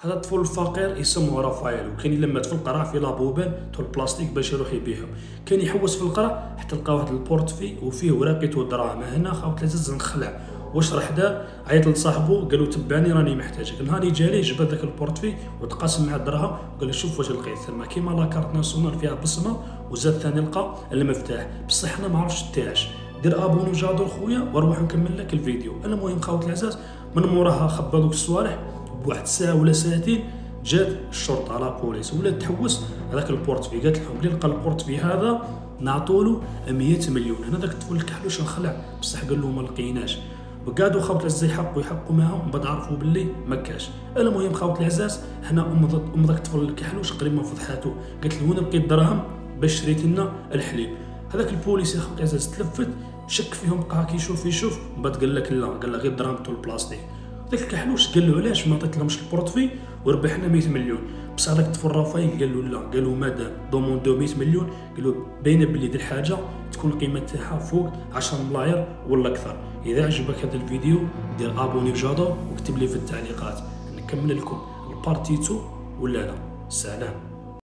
هذا الطفل الفقير اسمه رافائيل، وكان يلمد في القرع في لابوبان طول البلاستيك باش يروح يبيعهم. كان يحوس في القرع حتى لقى واحد البورتفي وفيه وراقيت ودراهم. هنا خاوت العزاز نخلع، واش راح دا؟ عيط لصاحبو قال له تبعني راني محتاجك. نهار اللي جا ليه جبد ذاك البورتفي وتقاسم مع الدراهم وقال له شوف واش لقيت ثما كيما لاكارت ناسيونال فيها بصمه، وزاد ثاني لقى المفتاح بصح انا ما عرفتش تاعش. دير ابوني وجادور خويا واروح نكمل لك الفيديو. المهم خاوت العزاز من موراها خبى دوك الصوالح بواحد الساعه ولا ساعتين جات الشرطه لا بوليس ولا تحوس هذاك البورتفي. قالت لهم بلي لقى البورتفي هذا نعطولو 100 مليون. هنا داك الطفل الكحلوش انخلع بصح قال له ما لقيناش. وقعدوا خاوت العزاز يحقوا معاهم من بعد عرفوا باللي ما كاش. المهم خاوت العزاز هنا ام داك الطفل الكحلوش قريب ما فضحاتو، قالت له هنا لقيت دراهم باش شريت لنا الحليب. هذاك البوليس يا خاوت العزاز تلفت شك فيهم بقى كيشوف من بعد قال لك لا، قال له غير دراهم طول البلاستيك. داك الكحلوش قال له علاش ما عطيت لهمش البورتفي وربحنا 100 مليون؟ بصح هذاك الطفل رافائيل قال له لا، قال له مادام دوموندو 100 مليون قال له باينه بلي دير حاجه تكون القيمه تاعها فوق 10 ملاير ولا اكثر. اذا عجبك هذا الفيديو دير ابوني بجادو واكتب لي في التعليقات نكمل لكم البارتي 2 ولا لا. سلام.